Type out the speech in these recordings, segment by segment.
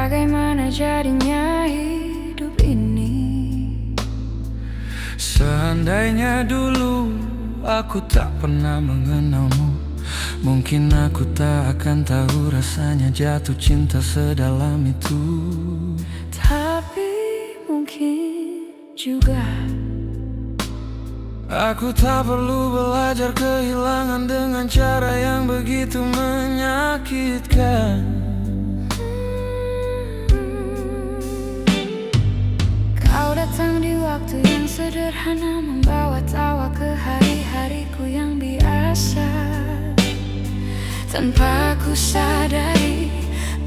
bagaimana jadinya hidup ini. Seandainya dulu aku tak pernah mengenalmu, mungkin aku tak akan tahu rasanya jatuh cinta sedalam itu. Tapi mungkin juga aku tak perlu belajar kehilangan dengan cara yang begitu menyakitkan. kau datang di waktu yang sederhana, membawa tawa ke hari-hariku yang biasa. Tanpa ku sadari,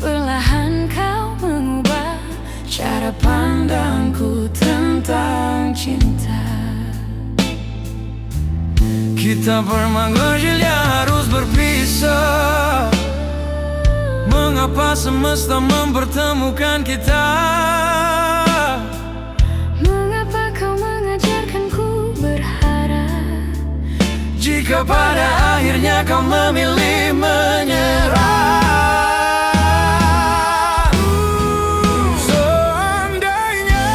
perlahan kau mengubah cara pandangku tentang cinta. Kita bermanggilnya harus berpisah. Mengapa semesta mempertemukan kita? Mengapa kau mengajarkanku berharap, jika pada akhirnya kau memilih menyerah? Seandainya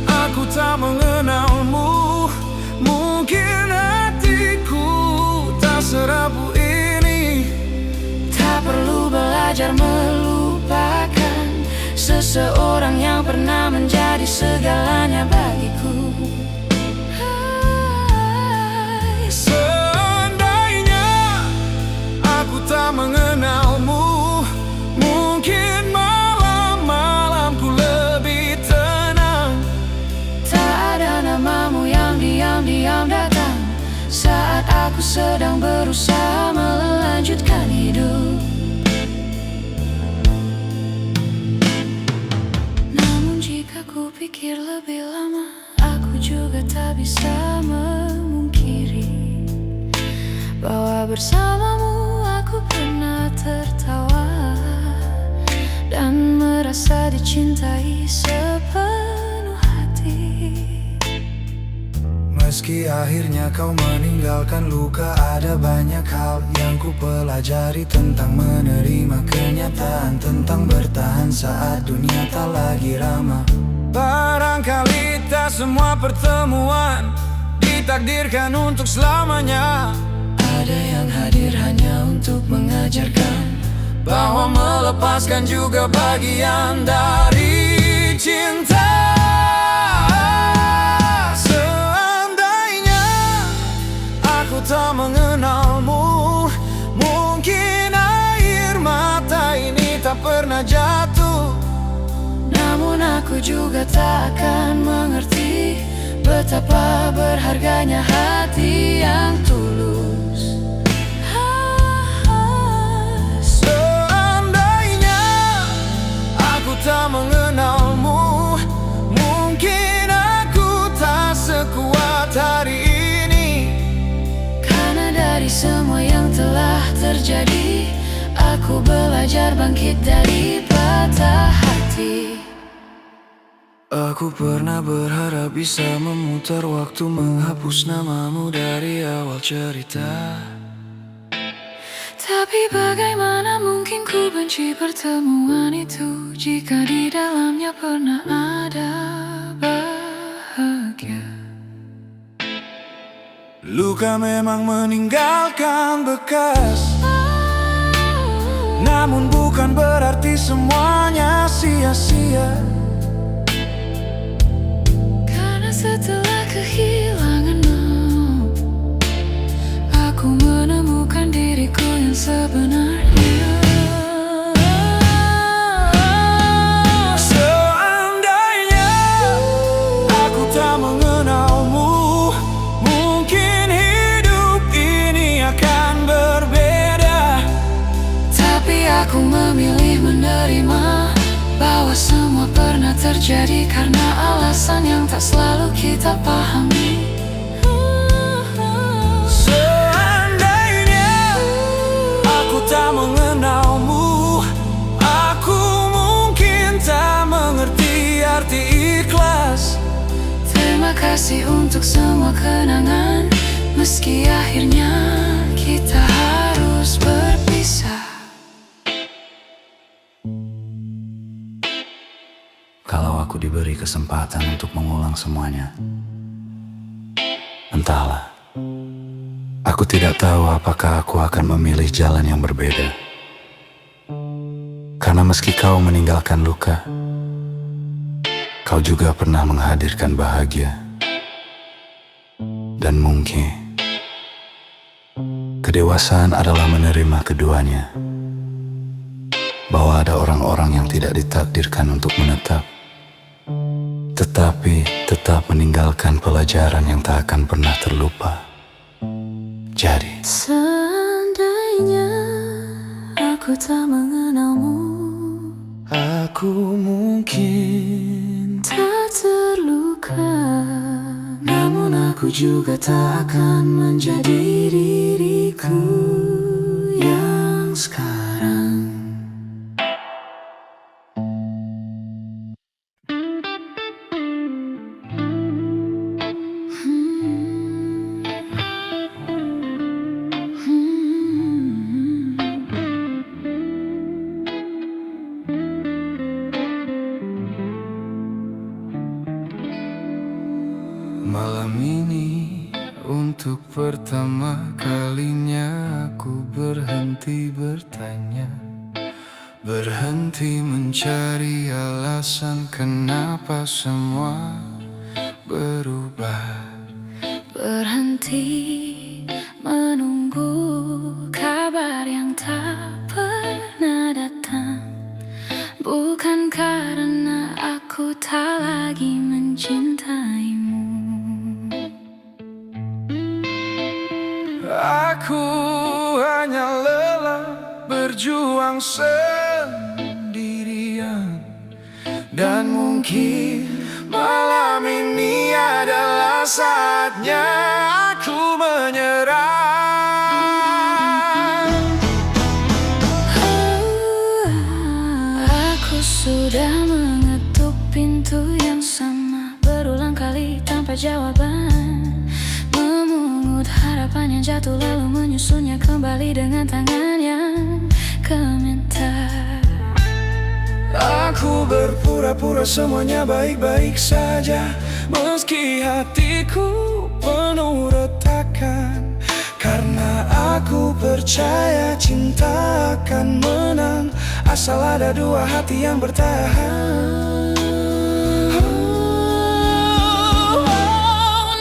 aku tak mengenalmu, mungkin hatiku tak serapuh ini. tak perlu belajar melupakan seseorang yang pernah menjadi segalanya bagiku. Seandainya aku tak mengenalmu, mungkin malam-malamku lebih tenang. Tak ada namamu yang diam-diam datang saat aku sedang berusaha melanjutkan hidup. Namun jika ku pikir lebih lama, aku juga tak bisa memungkiri bahwa bersamamu aku pernah tertawa dan merasa dicintai sepenuh hati. Meski akhirnya kau meninggalkan luka, ada banyak hal yang ku pelajari tentang menerima kenyataan, tentang bertahan saat dunia tak lagi ramah. Barangkali tak semua pertemuan ditakdirkan untuk selamanya. Ada yang hadir hanya untuk mengajarkan bahwa melepaskan juga bagian dari cinta. Seandainya aku tak mengenalmu, mungkin air mata ini tak pernah jatuh. namun aku juga tak akan mengerti betapa berharganya hati yang tulus. Seandainya aku tak mengenalmu, mungkin aku tak sekuat hari ini. Karena dari semua yang telah terjadi, aku belajar bangkit dari patah hati. Aku pernah berharap bisa memutar waktu, menghapus namamu dari awal cerita. Tapi bagaimana mungkin ku benci pertemuan itu, jika di dalamnya pernah ada bahagia. Luka memang meninggalkan bekas, namun bukan berarti semuanya sia-sia. Karena setelah kehilanganmu, aku menemukan diriku yang sebenarnya. Seandainya aku tak mengenalmu, mungkin hidup ini akan berbeda. Tapi aku memilih menerima bahwa semua pernah terjadi karena alasan yang tak selalu kita pahami. Seandainya aku tak mengenalmu, aku mungkin tak mengerti arti ikhlas. Terima kasih untuk semua kenangan, meski akhirnya kita harus berpisah. aku diberi kesempatan untuk mengulang semuanya. Entahlah, aku tidak tahu apakah aku akan memilih jalan yang berbeda. Karena meski kau meninggalkan luka, kau juga pernah menghadirkan bahagia. Dan mungkin kedewasaan adalah menerima keduanya. Bahwa ada orang-orang yang tidak ditakdirkan untuk menetap, tetapi tetap meninggalkan pelajaran yang tak akan pernah terlupa. Jadi seandainya aku tak mengenalmu, aku mungkin tak terluka, namun aku juga tak akan menjadi diriku yang sekarang. Malam ini untuk pertama kalinya aku berhenti bertanya, berhenti mencari alasan kenapa semua berubah. Berhenti menunggu kabar yang tak pernah datang. Bukan karena aku tak lagi mencintaimu. Aku hanya lelah berjuang sendirian. Dan mungkin malam ini adalah saatnya aku menyerah. Aku sudah mengetuk pintu yang sama berulang kali tanpa jawaban. Memungut harapan yang jatuh lalu menyusunnya kembali dengan tangan yang gemetar. Aku berpura-pura semuanya baik-baik saja, meski hatiku penuh retakan. Karena aku percaya cinta akan menang, asal ada dua hati yang bertahan.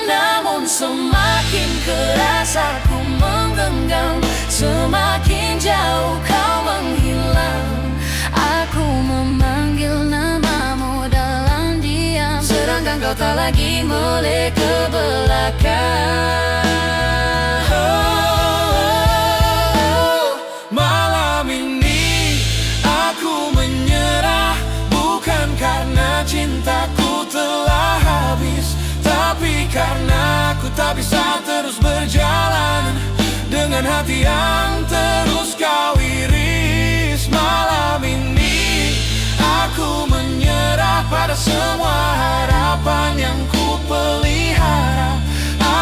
Namun semakin keras aku menggenggam, semakin jauh kau menghilang. Aku memanggil namamu dalam diam, sedangkan kau tak lagi melek ke belakang. Malam ini aku menyerah, bukan karena cintaku telah habis, tapi karena aku tak bisa terus berjalan dengan hati yang terus kau iris. Malam ini aku menyerah pada semua harapan yang ku pelihara.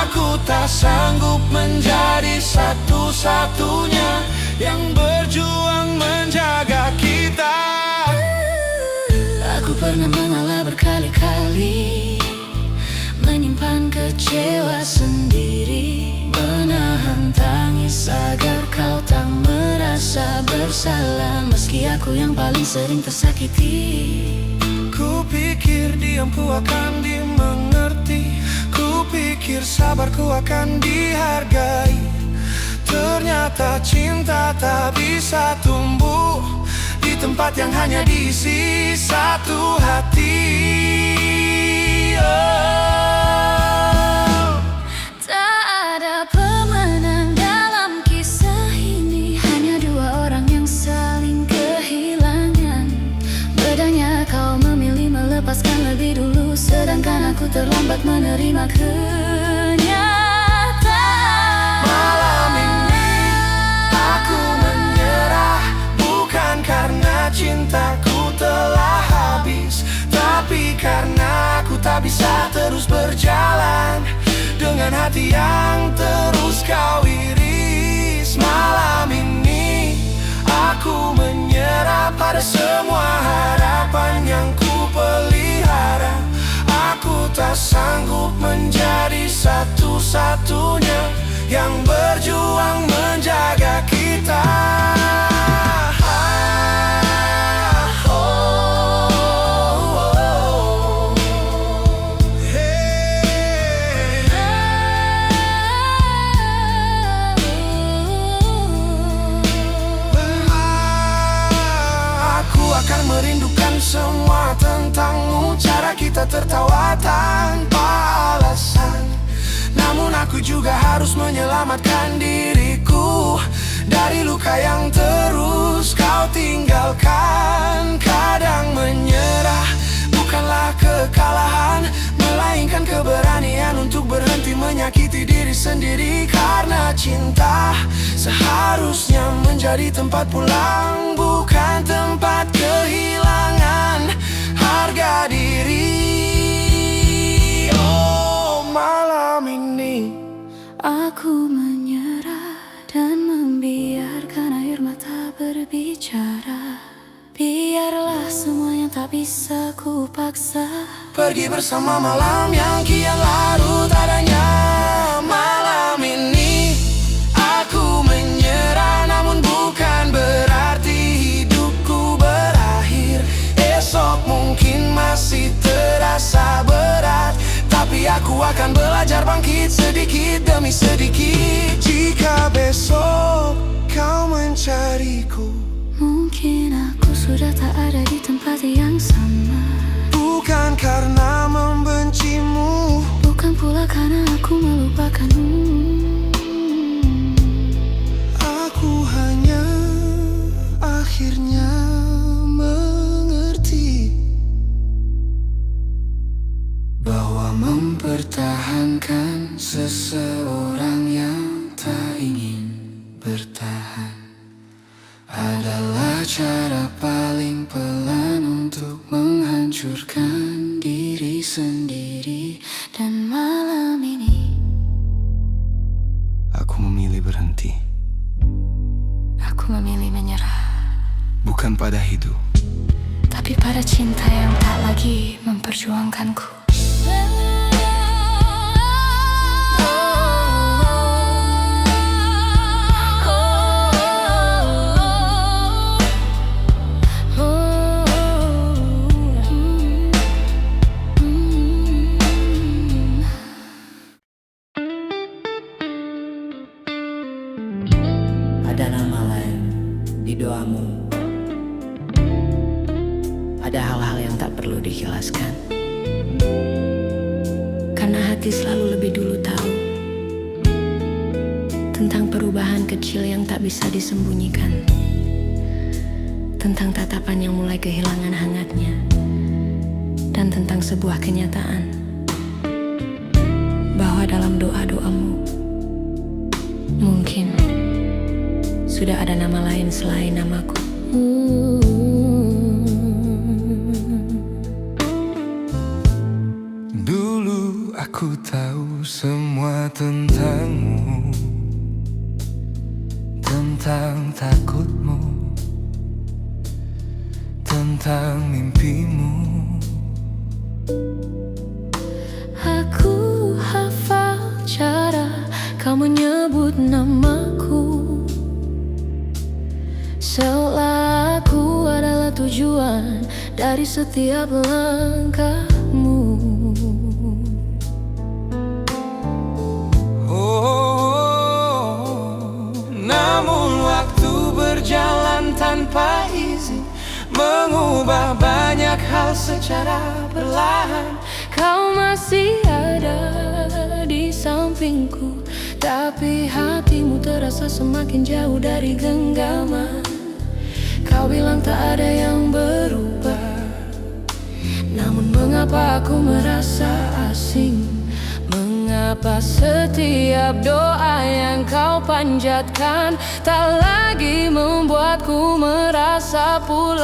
Aku tak sanggup menjadi satu-satunya yang berjuang menjaga kita. Aku pernah mengalah berkali-kali, menyimpan kecewa sendiri, menahan tangis agar kau tak merasa bersalah, meski aku yang paling sering tersakiti. Ku pikir diamku akan dimengerti, ku pikir sabarku akan dihargai. Ternyata cinta tak bisa tumbuh di tempat yang hanya diisi satu hati. Tak ada pemenang dalam kisah ini, hanya dua orang yang saling kehilangan. Bedanya kau memilih melepaskan lebih dulu, sedangkan aku terlambat menerima kenyataan. Malam ini aku menyerah, bukan karena cintaku telah habis, tapi karena aku tak bisa terus berjalan dengan hati yang terus kau iris. Malam ini aku menyerah pada semua harapan yang ku pelihara. menjadi satu-satunya yang berjuang menjaga kita. Akan merindukan semua tentangmu, cara kita tertawa tanpa alasan. Namun aku juga harus menyelamatkan diriku dari luka yang terus kau tinggalkan. Kadang menyerah bukanlah kekalahan, melainkan keberanian untuk berhenti menyakiti diri sendiri. Karena cinta seharusnya menjadi tempat pulang, bukan tempat kehilangan harga diri. Oh, malam ini aku menyerah dan membiarkan air mata berbicara. Biarlah semua yang tak bisa ku paksa pergi bersama malam yang kian larut adanya. Malam ini aku menyerah, namun bukan berarti hidupku berakhir. Esok mungkin masih terasa berat, tapi aku akan belajar bangkit sedikit demi sedikit. Jika besok kau mencariku, mungkin aku sudah tak ada di tempat yang sama. bukan karena membencimu, bukan pula karena aku melupakanmu. Aku hanya akhirnya mengerti bahwa mempertahankan seseorang yang tak ingin bertahan adalah cara paling pelan untuk menghancurkan diri sendiri. Dan malam ini aku memilih berhenti, aku memilih menyerah, bukan pada hidup, tapi pada cinta yang tak lagi memperjuangkanku. Ada nama lain di doamu. Ada hal-hal yang tak perlu dijelaskan, karena hati selalu lebih dulu tahu tentang perubahan kecil yang tak bisa disembunyikan, tentang tatapan yang mulai kehilangan hangatnya, dan tentang sebuah kenyataan bahwa dalam doa-doamu mungkin sudah ada nama lain selain namaku. Dulu aku tahu semua tentangmu, tentang takutmu, tentang mimpimu. Aku hafal cara kau menyebut namaku, seolah aku adalah tujuan dari setiap langkahmu. Namun waktu berjalan tanpa izin, mengubah banyak hal secara perlahan. Kau masih ada di sampingku, tapi hatimu terasa semakin jauh dari genggaman. Kau bilang tak ada yang berubah, namun mengapa aku merasa asing? Mengapa setiap doa yang kau panjatkan tak lagi membuatku merasa pulang?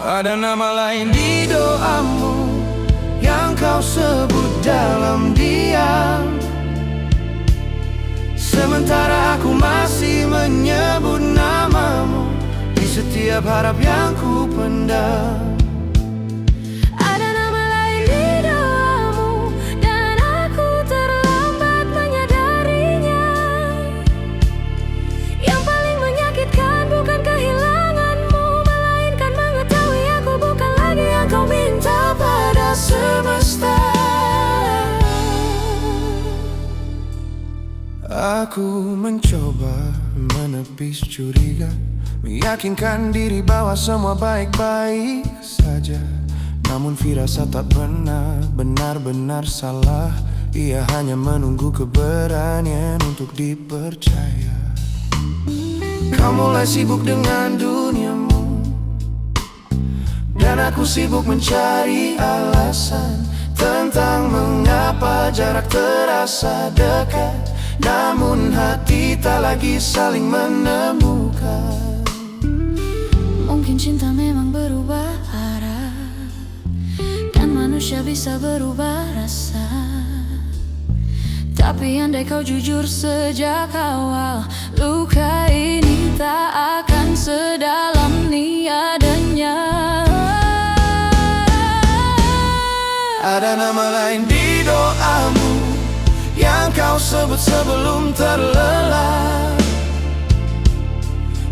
Ada nama lain di doamu yang kau sebut dalam diam, sementara aku masih menyebut namamu di setiap harap yang ku pendam. Ada nama Aku mencoba menepis curiga, meyakinkan diri bahwa semua baik-baik saja. Namun firasat tak pernah benar-benar salah. Ia hanya menunggu keberanian untuk dipercaya. Kau mulai sibuk dengan duniamu, dan aku sibuk mencari alasan tentang mengapa jarak terasa dekat, namun hati tak lagi saling menemukan. Mungkin cinta memang berubah arah, dan manusia bisa berubah rasa. Tapi andai kau jujur sejak awal, luka ini tak akan sedalam niadanya. Ada nama lain di doamu yang kau sebut sebelum terlelap,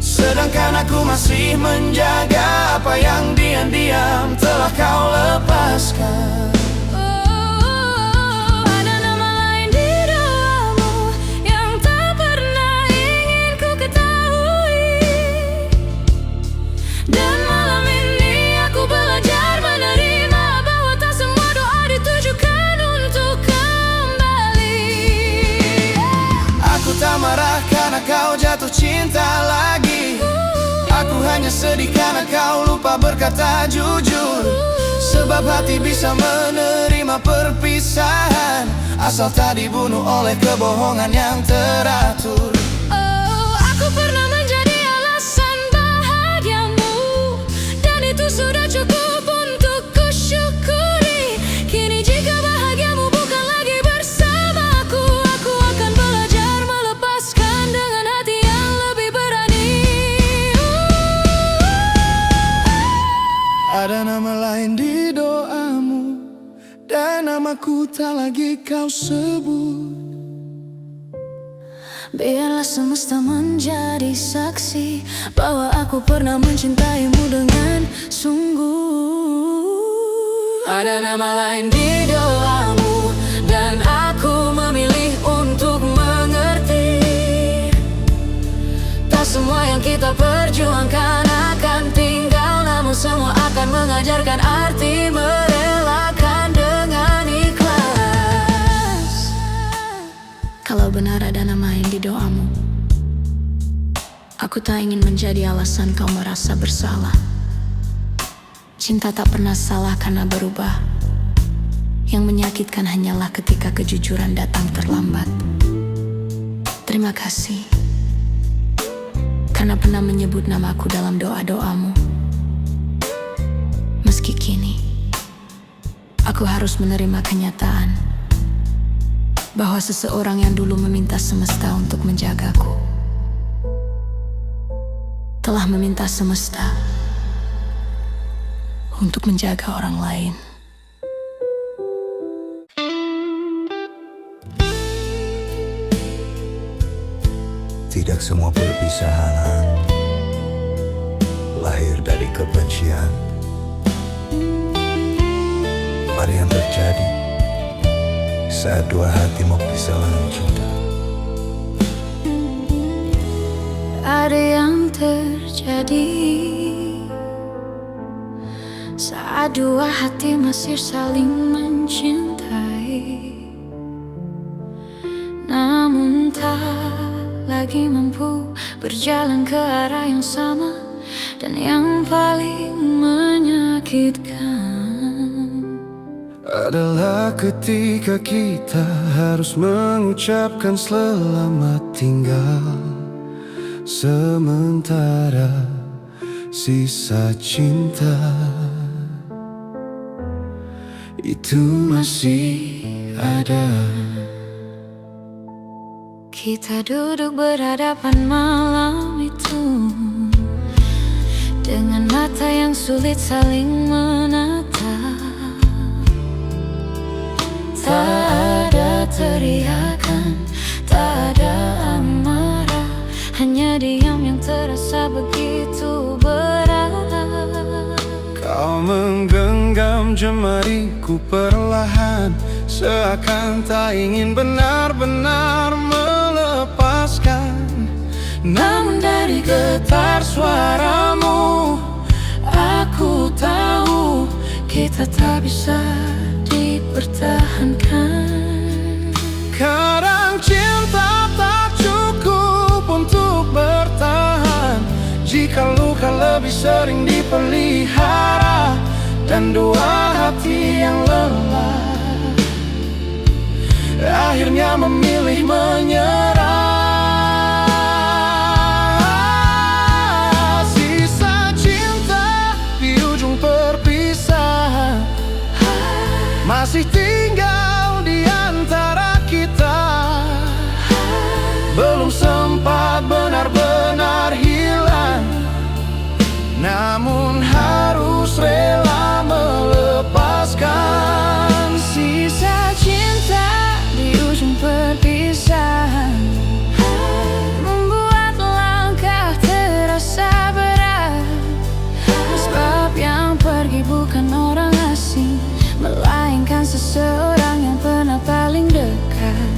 sedangkan aku masih menjaga apa yang diam-diam telah kau lepaskan. Ada nama lain di doamu yang tak pernah ingin ku ketahui, dan malam ini aku belajar menerima bahwa tak semua doa ditujukan untuk kembali. Aku tak marah karena kau jatuh cinta lagi. Aku hanya sedih karena kau lupa berkata jujur. Sebab hati bisa menerima perpisahan, asal tak dibunuh oleh kebohongan yang teratur. Oh, aku pernah menjadi alasan bahagiamu, dan itu sudah cukup untuk kusyukuri. Kini jika bahagiamu bukan lagi bersamaku, aku akan belajar melepaskan dengan hati yang lebih berani. Ada nama lain di doamu, dan namaku tak lagi kau sebut. Biarlah semesta menjadi saksi bahwa aku pernah mencintaimu dengan sungguh. Ada nama lain di doamu, dan aku memilih untuk mengerti. Tak semua yang kita perjuangkan akan tinggal, namun semua akan mengajarkan arti merelakan dengan ikhlas. Kalau benar ada nama lain di doamu, aku tak ingin menjadi alasan kau merasa bersalah. Cinta tak pernah salah karena berubah. Yang menyakitkan hanyalah ketika kejujuran datang terlambat. Terima kasih karena pernah menyebut namaku dalam doa-doamu. Meski kini aku harus menerima kenyataan bahwa seseorang yang dulu meminta semesta untuk menjagaku telah meminta semesta untuk menjaga orang lain. Tidak semua perpisahan lahir dari kebencian. Ada yang terjadi saat dua hati mau kehilangan cinta. Ada yang terjadi saat dua hati masih saling mencintai, namun tak lagi mampu berjalan ke arah yang sama. Dan yang paling menyakitkan adalah ketika kita harus mengucapkan selamat tinggal, sementara sisa cinta itu masih ada. kita duduk berhadapan malam itu, dengan mata yang sulit saling menatap. Tak ada teriakan, tak ada amarah, hanya diam yang terasa begitu berat. Kau menggenggam jemariku perlahan, seakan tak ingin benar-benar melepas. Namun dari getar suaramu aku tahu kita tak bisa dipertahankan. Kadang cinta tak cukup untuk bertahan jika luka lebih sering dipelihara dan dua hati yang lelah akhirnya memilih menyerah. Sisa cinta di ujung perpisahan masih tinggal di antara kita. Belum sempat benar-benar hilang, namun harus rela melepaskan. Sisa cinta di ujung perpisahan membuat langkah terasa berat. Sebab yang pergi bukan orang asing, melainkan seseorang yang pernah paling dekat.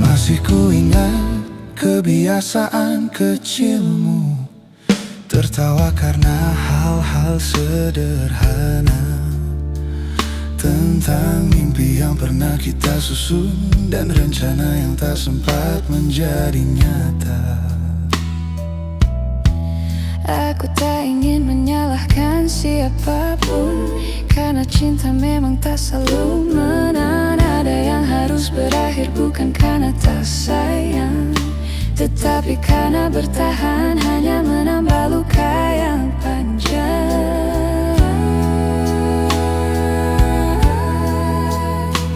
Masih ku ingat kebiasaan kecilmu, tertawa karena hal-hal sederhana, tentang mimpi yang pernah kita susun dan rencana yang tak sempat menjadi nyata. Aku tak ingin menyalahkan siapapun, karena cinta memang tak selalu menang. Ada yang harus berakhir bukan karena tak sayang, tetapi karena bertahan hanya menambah luka yang panjang.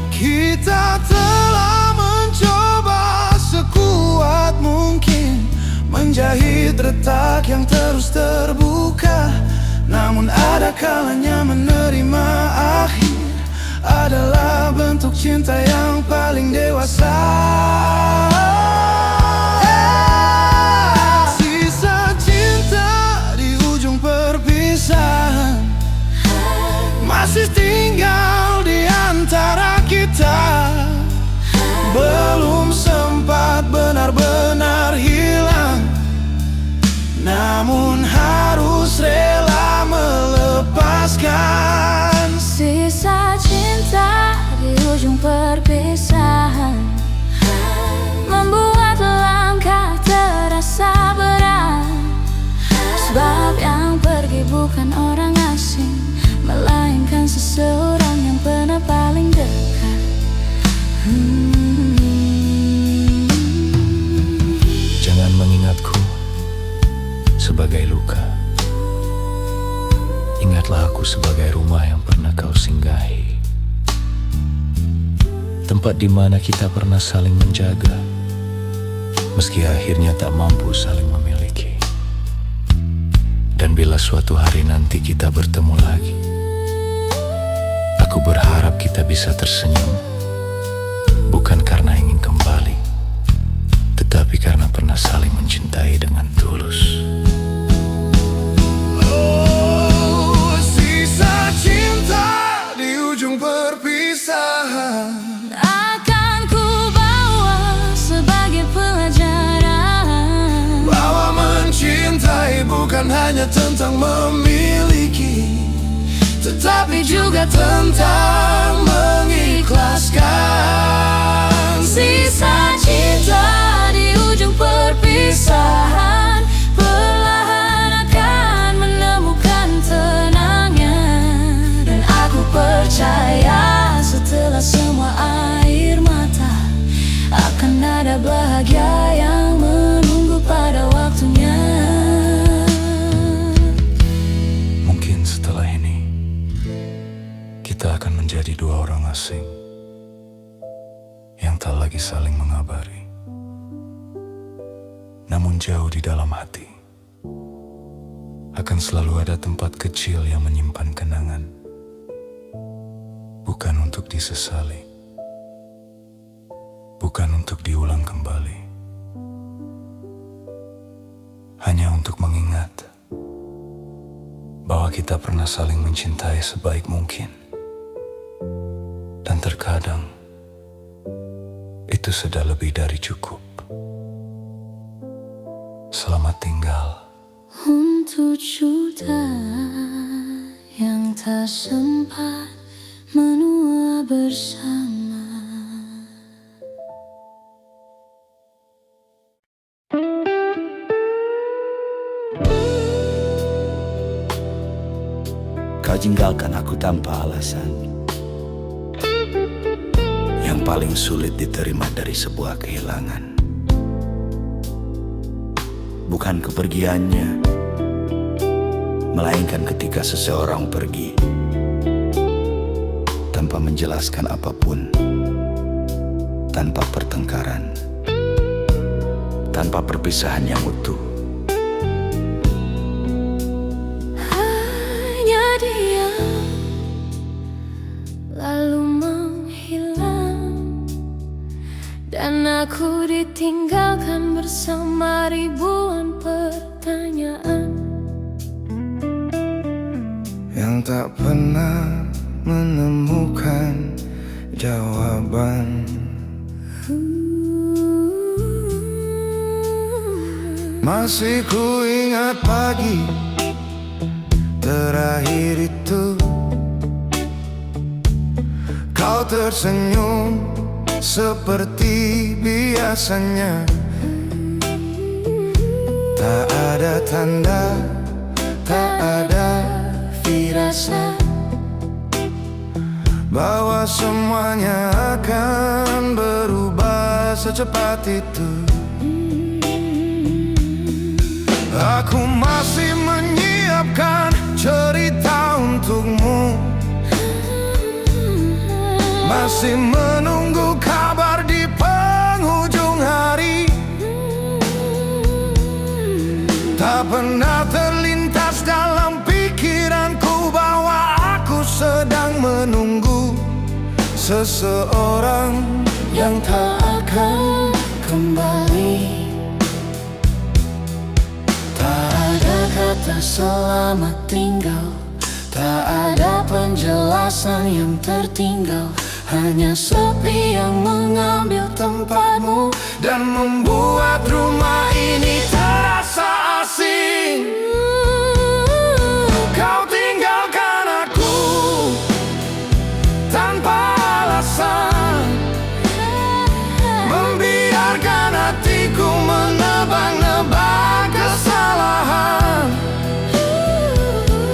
Kita telah mencoba sekuat mungkin menjahit retak yang terus terbuka, namun ada kalanya menerima akhir adalah bentuk cinta yang paling dewasa. Sisa cinta di ujung perpisahan masih tinggal di antara kita. Belum sempat benar-benar hilang, namun harus rela melepaskan. Sisa cinta di ujung perpisahan membuat langkah terasa berat. Sebab yang pergi bukan orang asing, melainkan seseorang yang pernah paling dekat. Jangan mengingatku sebagai luka. Ingatlah aku sebagai rumah yang pernah kau singgahi, tempat di mana kita pernah saling menjaga, meski akhirnya tak mampu saling memiliki. Dan bila suatu hari nanti kita bertemu lagi, aku berharap kita bisa tersenyum, bukan karena ingin kembali, tetapi karena pernah saling mencintai dengan tulus. Perpisahan akan ku bawa sebagai pelajaran bahwa mencintai bukan hanya tentang memiliki, tetapi juga tentang mengikhlaskan. Sisa cinta di ujung perpisahan perlahan akan menemukan tenangnya. Dan aku percaya setelah semua air mata akan ada bahagia yang menunggu pada waktunya. Mungkin setelah ini kita akan menjadi dua orang asing yang tak lagi saling mengabari, namun jauh di dalam hati akan selalu ada tempat kecil yang menyimpan kenangan, bukan untuk disesali, bukan untuk diulang kembali, hanya untuk mengingat bahwa kita pernah saling mencintai sebaik mungkin. Dan terkadang itu itu sudah lebih dari cukup. Selamat tinggal. Untuk juta yang tak sempat menua bersama. Kau tinggalkan aku tanpa alasan. Yang paling sulit diterima dari sebuah kehilangan bukan kepergiannya, melainkan ketika seseorang pergi tanpa menjelaskan apapun, tanpa pertengkaran, tanpa perpisahan yang utuh. Hanya diam, lalu menghilang, dan aku ditinggalkan bersama ribuan pertanyaan Yang tak pernah menemukan jawaban. Masih ku ingat pagi terakhir itu, kau tersenyum seperti biasanya. Tak ada tanda, tak ada firasat bahwa semuanya akan berubah secepat itu. Aku masih menyiapkan cerita untukmu, masih menunggu kabar di penghujung hari. Tak pernah terlintas dalam pikiranku bahwa aku sedang menunggu seseorang yang tak akan kembali. Tak ada kata selamat tinggal, tak ada penjelasan yang tertinggal, hanya sepi yang mengambil tempatmu dan membuat rumah ini terasa asing. Kau tinggalkan aku tanpa alasan, membiarkan hatiku menebak-nebak kesalahan.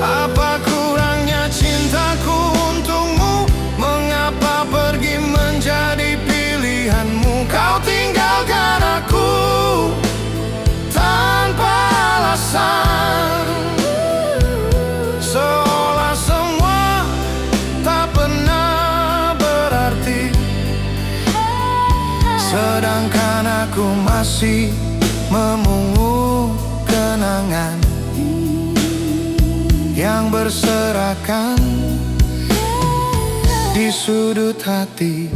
Apa kurangnya cintaku untukmu? Mengapa pergi menjadi pilihanmu? Kau tinggalkan aku tanpa alasan, seolah semua tak pernah berarti, sedangkan aku masih memungut kenangan yang berserakan di sudut hati.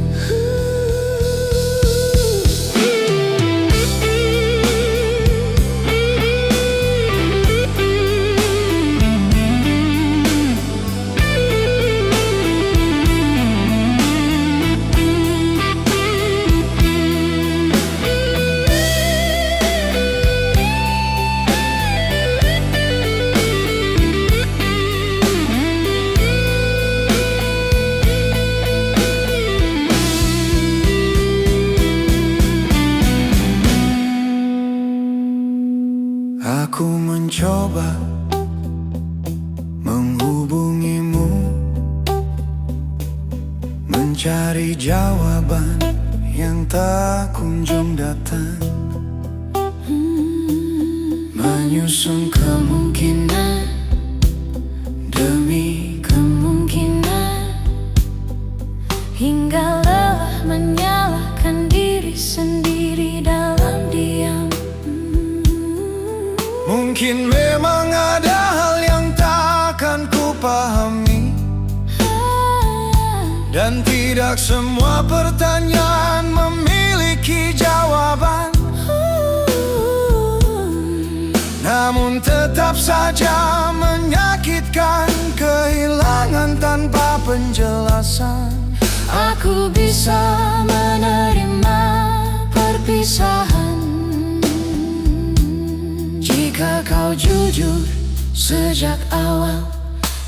Aku mencoba menghubungimu, mencari jawaban yang tak kunjung datang, menyusun kemungkinan demi kemungkinan, hingga lelah menyalahkan diri sendiri dalam diam. Mungkin memang ada hal yang tak akan ku pahami, dan tidak semua pertanyaan memiliki jawaban. Namun tetap saja menyakitkan kehilangan tanpa penjelasan. Aku bisa menerima perpisahan jika kau jujur sejak awal.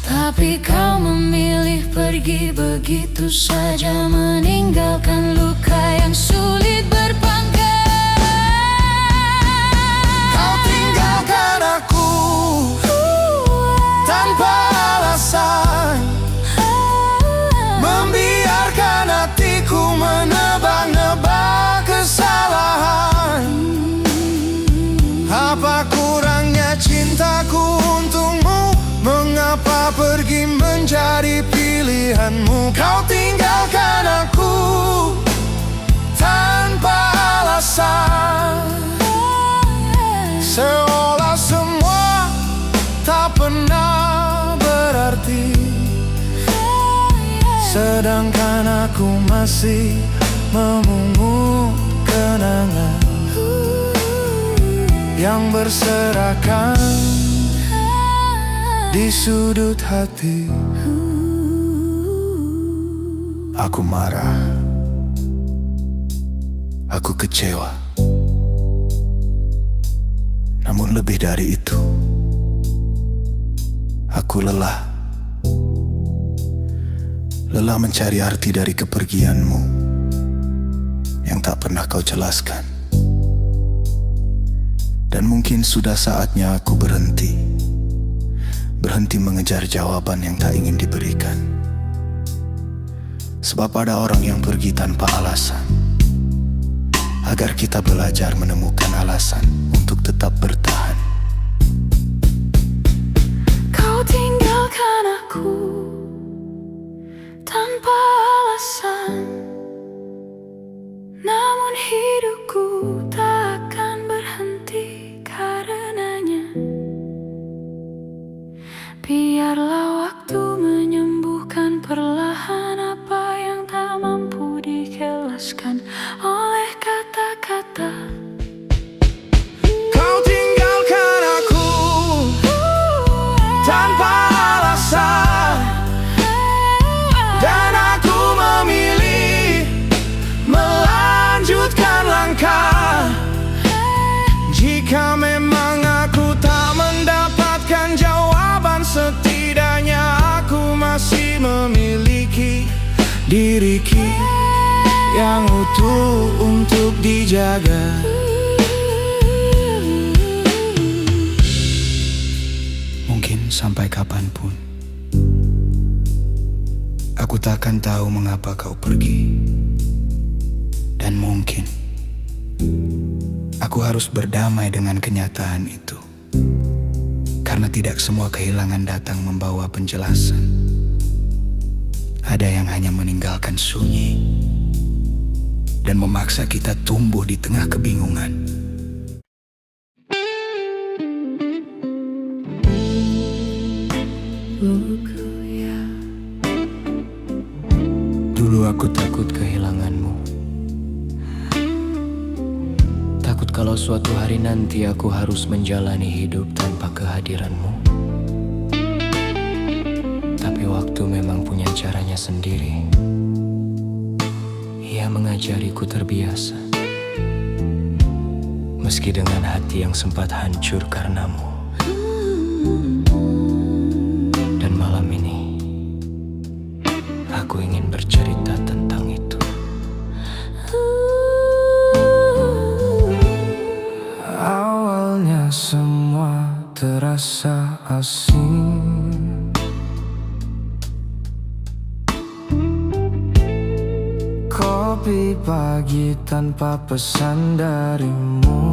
Tapi kau memilih pergi begitu saja, meninggalkan luka yang sulit berpangkat. Kau tinggalkan aku tanpa alasan, membiarkan hatiku menebak-nebak kesalahan. Apa kurangnya cintaku untukmu? Mengapa pergi menjadi pilihanmu? Kau tinggalkan aku tanpa alasan, seolah semua tak pernah berarti, sedangkan aku masih memungut kenangan yang berserakan di sudut hati. Aku marah, aku kecewa, namun lebih dari itu, aku lelah mencari arti dari kepergianmu yang tak pernah kau jelaskan. Dan mungkin sudah saatnya aku berhenti mengejar jawaban yang tak ingin diberikan. Sebab ada orang yang pergi tanpa alasan, agar kita belajar menemukan alasan untuk tetap bertahan. Kau tinggalkan aku tanpa alasan, namun hidupku tak akan berhenti karenanya. Biarlah waktu menyembuhkan perlahan apa yang tak mampu dijelaskan oleh kata-kata. Kau tinggalkan aku tanpa alasan, dan aku memilih melanjutkan langkah. Jika memang aku tak mendapatkan jawaban, setidaknya aku masih memiliki diriku yang utuh untuk dijaga. Mungkin sampai kapanpun aku takkan tahu mengapa kau pergi. Dan mungkin aku harus berdamai dengan kenyataan itu, karena tidak semua kehilangan datang membawa penjelasan. Ada yang hanya meninggalkan sunyi dan memaksa kita tumbuh di tengah kebingungan. Dulu aku takut kehilanganmu, takut kalau suatu hari nanti aku harus menjalani hidup tanpa kehadiranmu. Tapi waktu memang punya caranya sendiri. Ia mengajariku terbiasa, meski dengan hati yang sempat hancur karenamu. Dan malam ini aku ingin bercerita tentang itu. Awalnya semua terasa asing, kopi pagi tanpa pesan darimu.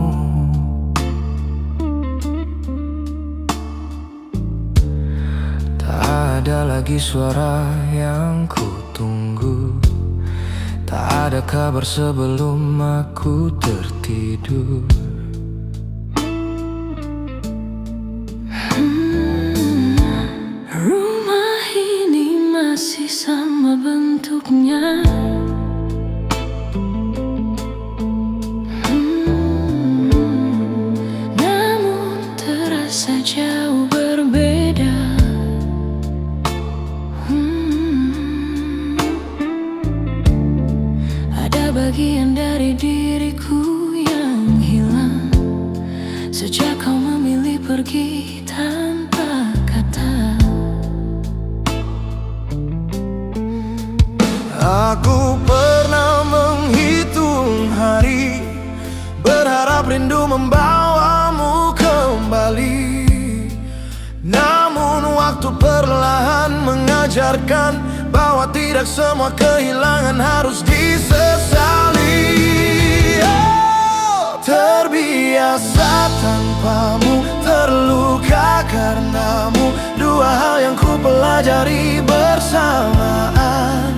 Tak ada lagi suara yang ku tunggu, tak ada kabar sebelum aku tertidur. Rumah ini masih sama bentuknya, namun terasa jauh berbeda. pergi tanpa kata. Aku pernah menghitung hari, berharap rindu membawamu kembali. Namun waktu perlahan mengajarkan bahwa tidak semua kehilangan harus disesali. Oh, terbiasa tanpamu, terluka karenamu, dua hal yang ku pelajari bersamaan.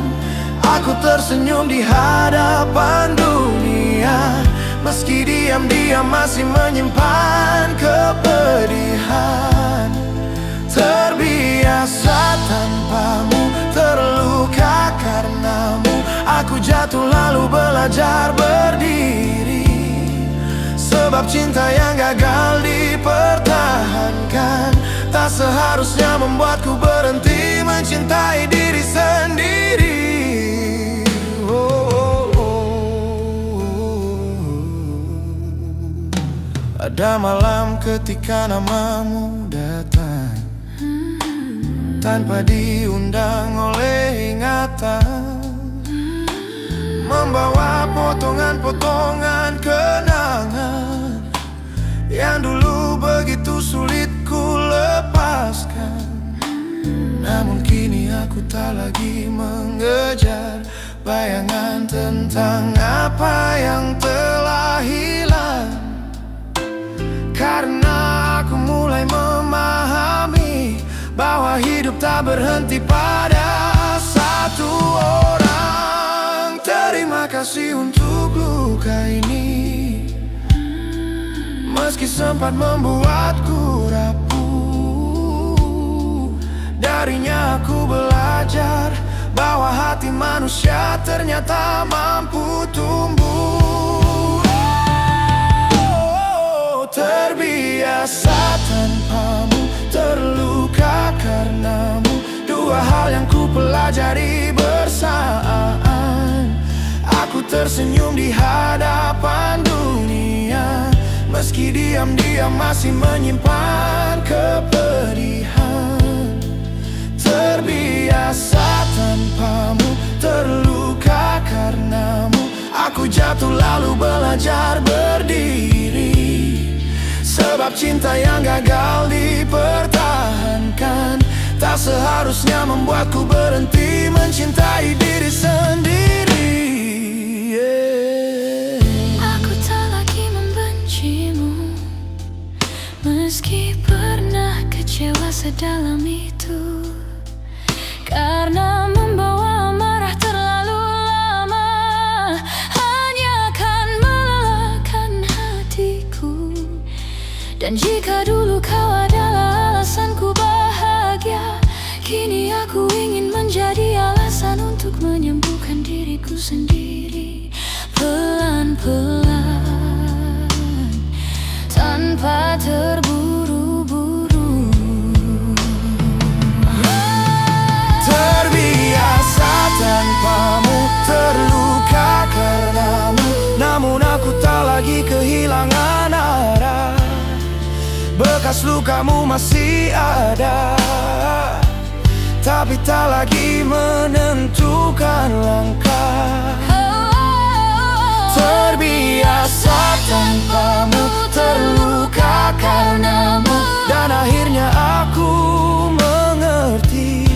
Aku tersenyum di hadapan dunia, meski diam-diam masih menyimpan kepedihan. Terbiasa tanpamu, terluka karenamu, aku jatuh lalu belajar berdiri. Sebab cinta yang gagal dipertahankan tak seharusnya membuatku berhenti mencintai diri sendiri. Ada malam ketika namamu datang tanpa diundang oleh ingatan, membawa potongan-potongan kenangan yang dulu begitu sulit ku lepaskan. Namun kini aku tak lagi mengejar bayangan tentang apa yang telah hilang, karena aku mulai memahami bahwa hidup tak berhenti pada satu orang. Terima kasih untuk luka ini, meski sempat membuatku rapuh. Darinya aku belajar bahwa hati manusia ternyata mampu tumbuh. Terbiasa tanpamu, terluka karenamu, dua hal yang ku pelajari bersamaan. Aku tersenyum di hadapan dunia, meski diam-diam masih menyimpan kepedihan. Terbiasa tanpamu, terluka karenamu, aku jatuh lalu belajar berdiri. Sebab cinta yang gagal dipertahankan tak seharusnya membuatku berhenti mencintai diri sendiri. Aku tak lagi membencimu, meski pernah kecewa sedalam itu, karena membawa amarah terlalu lama hanya akan melelahkan hatiku. Dan jika dulu kau adalah alasanku bahagia, kini aku ingin menjadi alasan untuk menyembuhkan diriku sendiri. Pelan-pelan, tanpa terburu-buru. Terbiasa tanpamu, terluka karenamu, namun aku tak lagi kehilangan arah. Bekas lukamu masih ada, tapi tak lagi menentukan langkah. Terbiasa tanpamu, terluka karenamu, dan akhirnya aku mengerti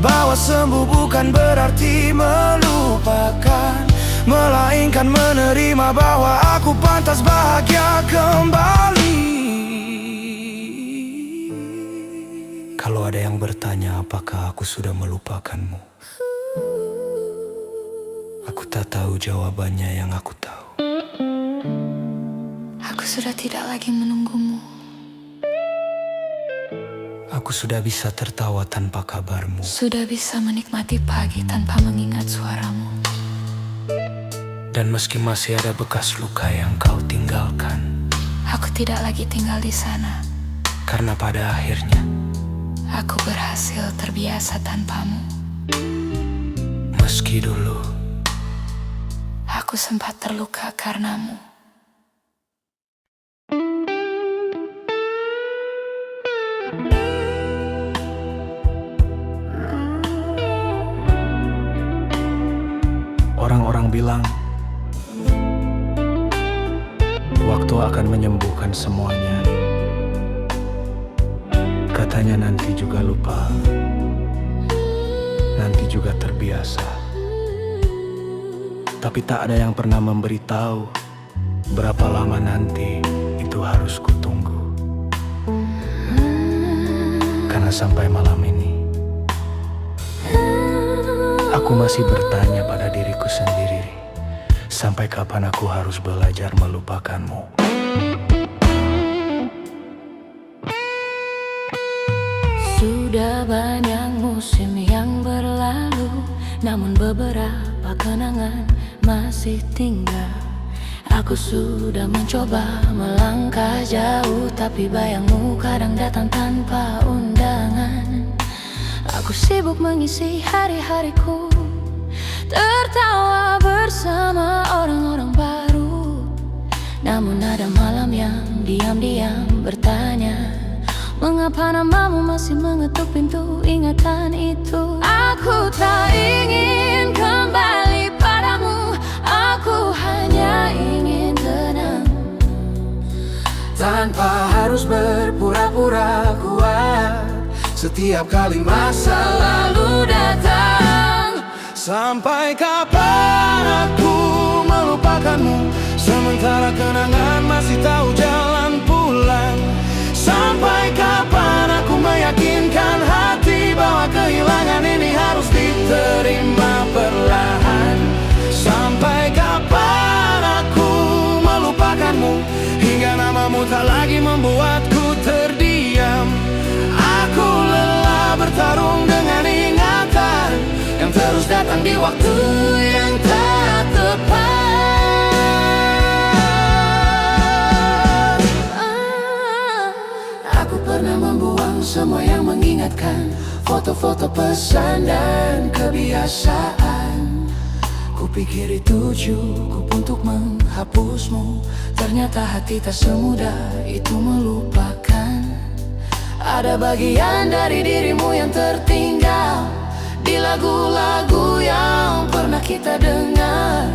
bahwa sembuh bukan berarti melupakan, melainkan menerima bahwa aku pantas bahagia kembali. Kalau ada yang bertanya apakah aku sudah melupakanmu, aku tak tahu jawabannya. Yang aku tahu, Aku sudah tidak lagi menunggumu. aku sudah bisa tertawa tanpa kabarmu. Sudah bisa menikmati pagi tanpa mengingat suaramu. Dan meski masih ada bekas luka yang kau tinggalkan, Aku tidak lagi tinggal di sana, karena pada akhirnya aku berhasil terbiasa tanpamu. meski dulu Aku sempat terluka karenamu. bilang waktu akan menyembuhkan semuanya. Katanya nanti juga lupa, nanti juga terbiasa. Tapi tak ada yang pernah memberitahu berapa lama nanti itu harus kutunggu. Karena sampai malam ini aku masih bertanya pada diriku sendiri, sampai kapan aku harus belajar melupakanmu. Sudah banyak musim yang berlalu, namun beberapa kenangan masih tinggal. Aku sudah mencoba melangkah jauh, tapi bayangmu kadang datang tanpa undangan. Aku sibuk mengisi hari-hariku, tertawa bersama orang-orang baru. Namun ada malam yang diam-diam bertanya, mengapa namamu masih mengetuk pintu ingatan itu? Aku tak ingin kembali padamu, aku hanya ingin tenang, tanpa harus berpura-pura kuat. Setiap kali masa lalu datang, sampai kapan aku melupakanmu, sementara kenangan masih tahu jalan pulang. Sampai kapan aku meyakinkan hati bahwa kehilangan ini harus diterima perlahan. Sampai kapan aku melupakanmu, hingga namamu tak lagi membuatku terdiam. Aku lelah bertarung dengan ingatan yang terus datang di waktu yang tak tepat. Aku pernah membuang semua yang mengingatkan, foto-foto pesan dan kebiasaan. Kupikir itu cukup untuk menghapusmu, ternyata hati tak semudah itu melupakan. Ada bagian dari dirimu yang tertinggal di lagu-lagu yang pernah kita dengar,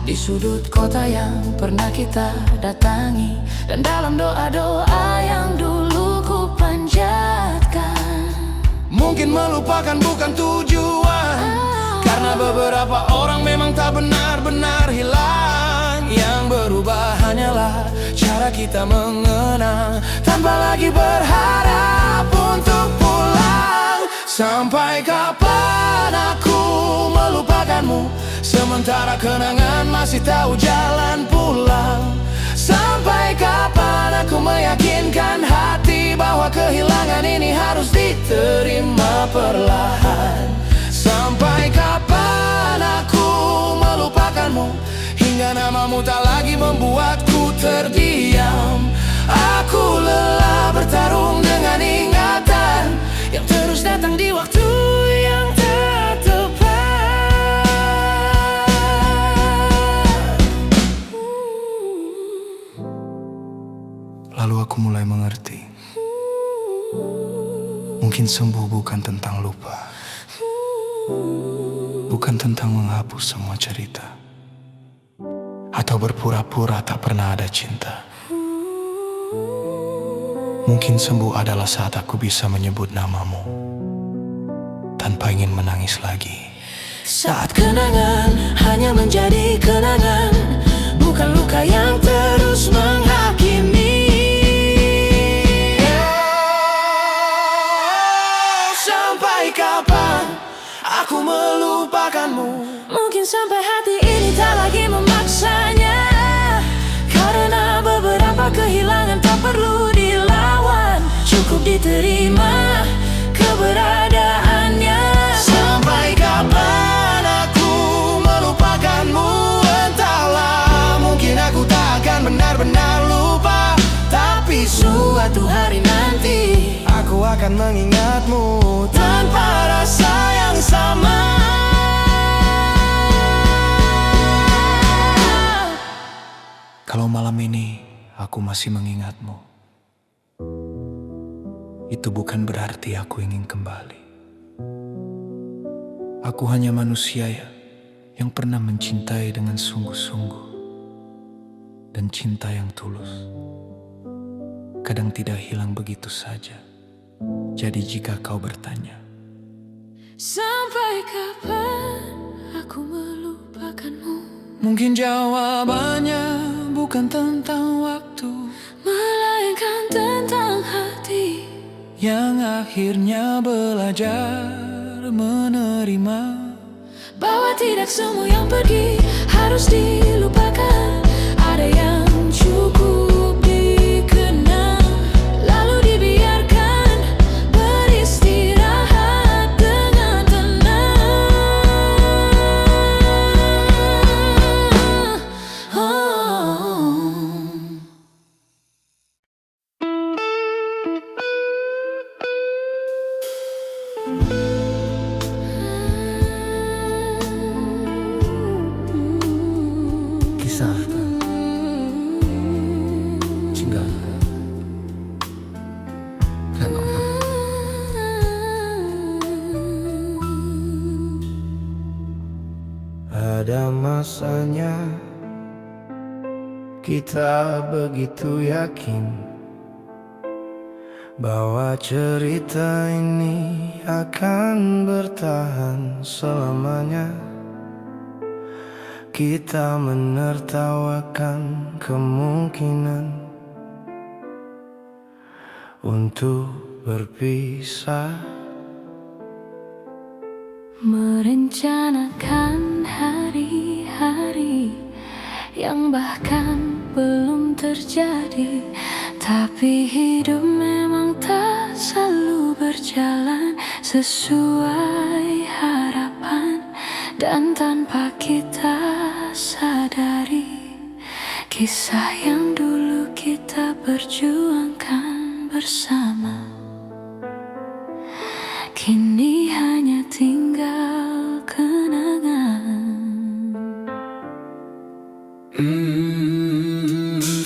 di sudut kota yang pernah kita datangi, dan dalam doa-doa yang dulu ku panjatkan. Mungkin melupakan bukan tujuan, karena beberapa orang memang tak benar-benar hilang. Yang berubah hanyalah cara kita mengenang, tanpa lagi berharap untuk pulang. Sampai kapan aku melupakanmu, sementara kenangan masih tahu jalan pulang. Sampai kapan aku meyakinkan hati bahwa kehilangan ini harus diterima perlahan. Sampai kapan aku melupakanmu, hingga namamu tak lagi membuatku terdiam. Aku lelah bertarung dengan ingatan yang terus datang di waktu yang tak tepat. Lalu aku mulai mengerti, mungkin sembuh bukan tentang lupa, bukan tentang menghapus semua cerita, atau berpura-pura tak pernah ada cinta. Mungkin sembuh adalah saat aku bisa menyebut namamu tanpa ingin menangis lagi. Saat kenangan hanya menjadi kenangan, bukan luka yang terus menghakimi. Sampai kapan aku melupakanmu? Mungkin sampai hati ini tak lagi memaksanya, karena beberapa kehilangan tak perlu dilawan, cukup diterima keberadaannya. Sampai kapan aku melupakanmu? Entahlah, mungkin aku tak akan benar-benar lupa, tapi suatu hari nanti aku akan mengingatmu tanpa rasa yang sama. Kalau malam ini aku masih mengingatmu, itu bukan berarti aku ingin kembali. Aku hanya manusia ya, yang pernah mencintai dengan sungguh-sungguh. Dan cinta yang tulus kadang tidak hilang begitu saja. Jadi jika kau bertanya, sampai kapan aku melupakanmu? mungkin jawabannya bukan tentang waktu, Melainkan tentang hati yang akhirnya belajar menerima bahwa tidak semua yang pergi harus dilupakan. Ada yang cukup dikenang, lalu dibiarkan beristirahat dengan tenang. kisah cinta dan orang. Ada masanya kita begitu yakin bahwa cerita ini akan bertahan selamanya. Kita menertawakan kemungkinan untuk berpisah, Merencanakan hari-hari yang bahkan belum terjadi, tapi hidup memang tak selalu berjalan sesuai harapan. Dan tanpa kita sadari, kisah yang dulu kita perjuangkan bersama kini hanya tinggal kenangan.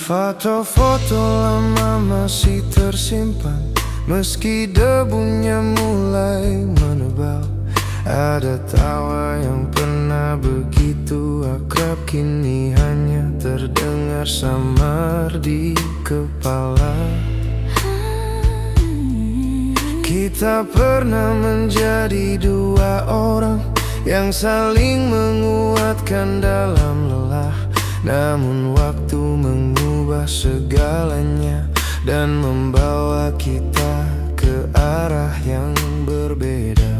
Foto-foto lama masih tersimpan, meski debunya mulai menebal. Ada tawa yang pernah begitu akrab, kini hanya terdengar samar di kepala. Kita pernah menjadi dua orang yang saling menguatkan dalam lelah. Namun waktu mengubah segalanya dan membawa kita ke arah yang berbeda.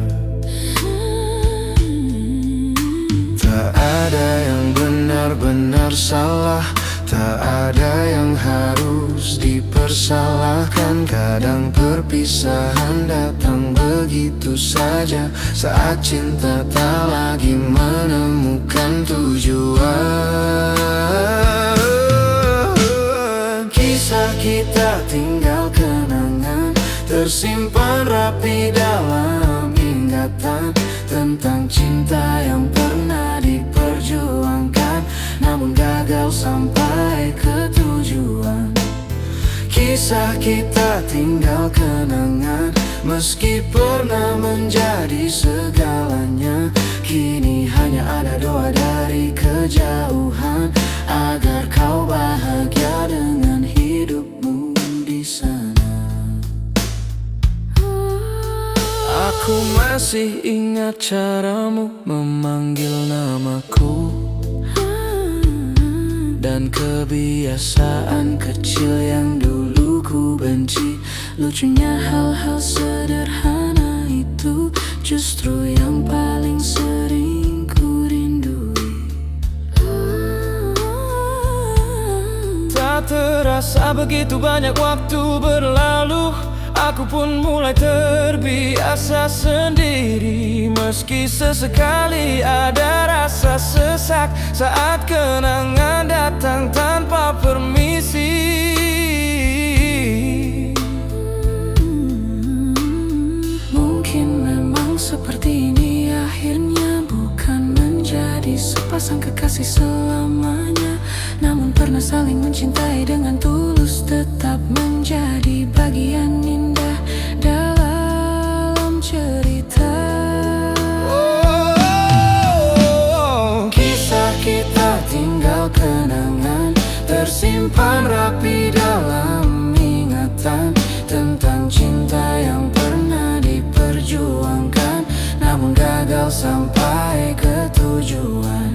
Tak ada yang benar-benar salah, tak ada yang harus dipersalahkan. Kadang perpisahan datang begitu saja, saat cinta tak lagi menemukan tujuan. Kisah kita tinggal kenangan, tersimpan rapi dalam ingatan, tentang cinta yang pernah diperjuangkan namun gagal sampai ke tujuan. Kisah kita tinggal kenangan, meski pernah menjadi segalanya. Kini hanya ada doa dari kejauhan, agar kau bahagia dengan hidupmu di sana. Aku masih ingat caramu memanggil namaku, dan kebiasaan kecil yang dulu ku benci. Lucunya hal-hal sederhana itu justru yang paling sering ku rindui. Tak terasa begitu banyak waktu berlalu, aku pun mulai terbiasa sendiri. Meski sesekali ada rasa sesak saat kenangan datang tanpa permisi. Mungkin memang seperti ini akhirnya, bukan menjadi sepasang kekasih selamanya, namun pernah saling mencintai dengan tulus, tetap menjadi bagian indah dalam cerita. simpan rapi dalam ingatan tentang cinta yang pernah diperjuangkan, namun gagal sampai ke tujuan.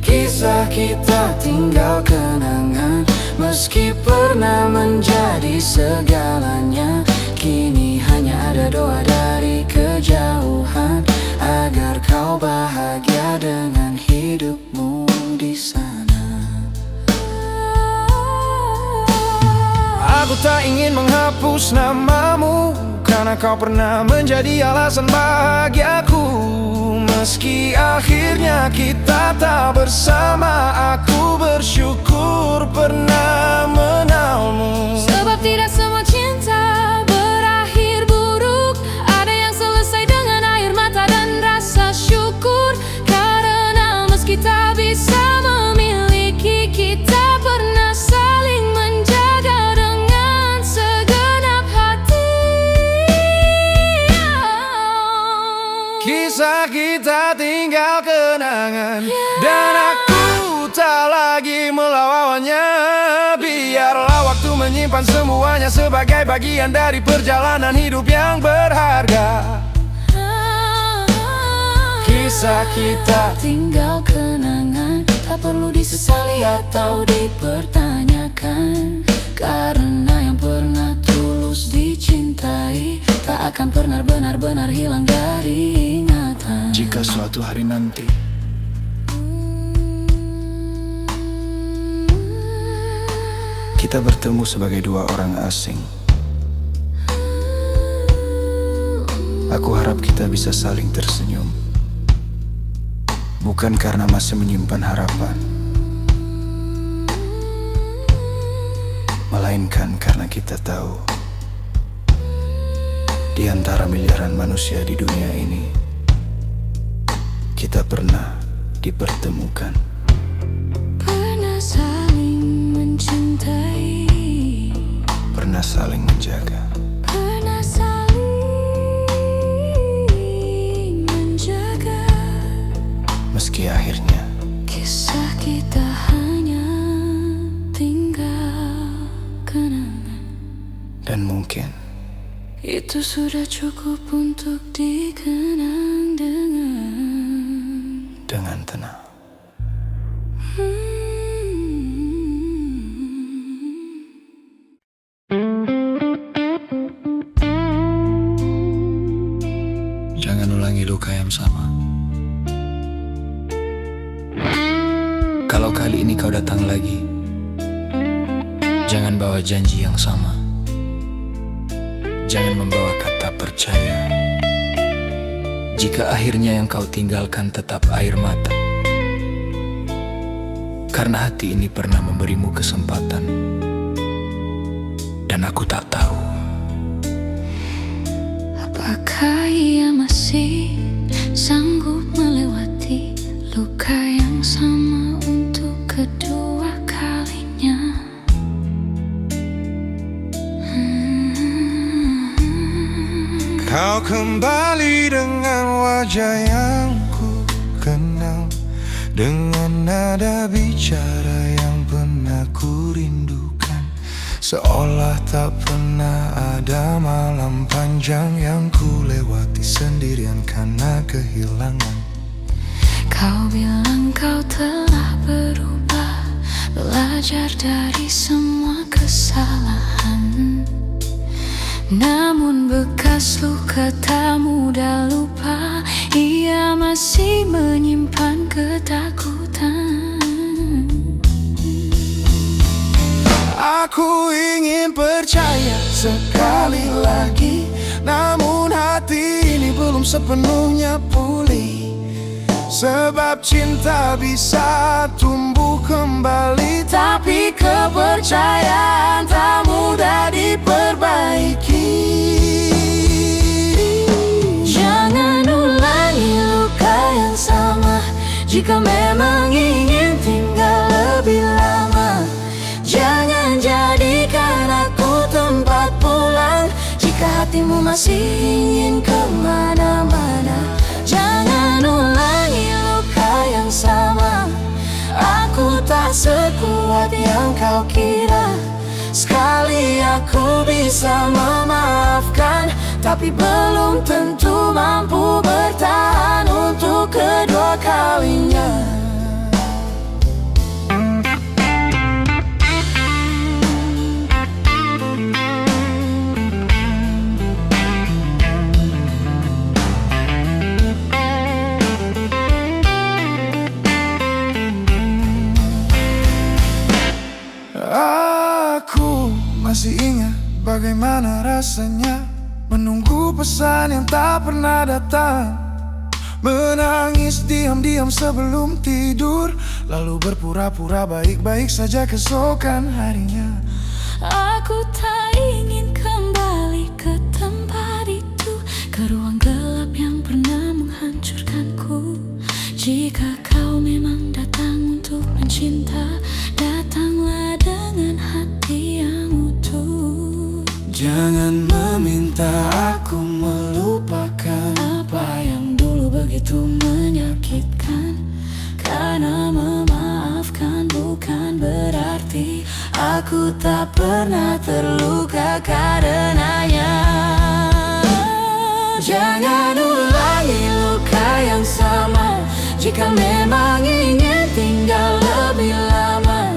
Kisah kita tinggal kenangan, meski pernah menjadi segalanya. Kini hanya ada doa dari kejauhan, agar kau bahagia dengan hidupmu di sana. Aku tak ingin menghapus namamu, karena kau pernah menjadi alasan bahagiaku. Meski akhirnya kita tak bersama, aku bersyukur pernah mengenalmu. Sebab tidak semua cinta berakhir buruk, ada yang selesai dengan air mata dan rasa syukur. Karena meski tak bisa memiliki, kita pernah saling menjaga dengan segenap hati. Kisah kita tinggal kenangan, dan aku tak lagi melawannya. Biarlah waktu menyimpan semuanya sebagai bagian dari perjalanan hidup yang berharga. Kisah kita tinggal kenangan, tak perlu disesali atau dipertanyakan. Karena yang pernah tulus dicintai tak akan pernah benar-benar hilang dari ingatan. jika suatu hari nanti kita bertemu sebagai dua orang asing, aku harap kita bisa saling tersenyum. Bukan karena masih menyimpan harapan, melainkan karena kita tahu di antara miliaran manusia di dunia ini, kita pernah dipertemukan. Pernah saling mencintai, Pernah saling menjaga. pernah saling menjaga. Meski akhirnya Kisah kita hanya tinggal kenangan, dan mungkin itu sudah cukup untuk dikenang dengan tenang. Jangan ulangi luka yang sama. Kalau kali ini kau datang lagi, jangan bawa janji yang sama. Jangan membawa kata percaya. Jika akhirnya yang kau tinggalkan tetap air mata, karena hati ini pernah memberimu kesempatan, dan aku tak tahu apakah ia masih sanggup melewati luka yang sama untuk kedua kalinya. kau kembali dengan wajah yang ku kenal, dengan nada bicara yang pernah ku rindukan. Seolah tak pernah ada malam panjang yang ku lewati sendirian karena kehilangan. Kau bilang kau telah berubah, belajar dari semua kesalahan. Namun bekas luka tak mudah lupa, ia masih menyimpan ketakutan. Aku ingin percaya sekali lagi, namun hati ini belum sepenuhnya pulih. Sebab cinta bisa tumbuh kembali, tapi kepercayaan tak mudah diperbaiki. Jangan ulangi luka yang sama, jika memang ingin tinggal lebih lama. Jangan jadikan aku tempat pulang, jika hatimu masih ingin kemana-mana. Jangan ulangi luka yang sama, aku tak sekuat yang kau kira. Sekali aku bisa memaafkan, tapi belum tentu mampu bertahan untuk kedua kalinya. Aku masih ingat bagaimana rasanya menunggu pesan yang tak pernah datang, menangis diam-diam sebelum tidur, lalu berpura-pura baik-baik saja keesokan harinya. Aku tak ingin kembali ke tempat itu, ke ruang gelap yang pernah menghancurkanku. Jika kau memang datang untuk mencinta, datanglah dengan hati yang utuh. Jangan meminta aku melupakan Apa yang dulu begitu menyakitkan, karena memaafkan bukan berarti aku tak pernah terluka karenanya. Jangan ulangi luka yang sama, jika memang ingin tinggal lebih lama.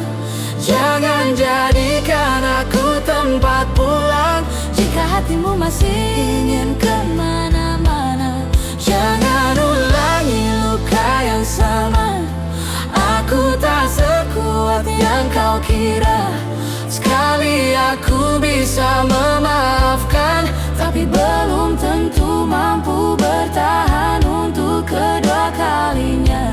Jangan jadikan aku tempat pulang, jika hatimu masih ingin kemana-mana. Jangan ulangi luka yang sama, aku tak sekuat yang kau kira. Sekali aku bisa memaafkan, tapi belum tentu mampu bertahan untuk kedua kalinya.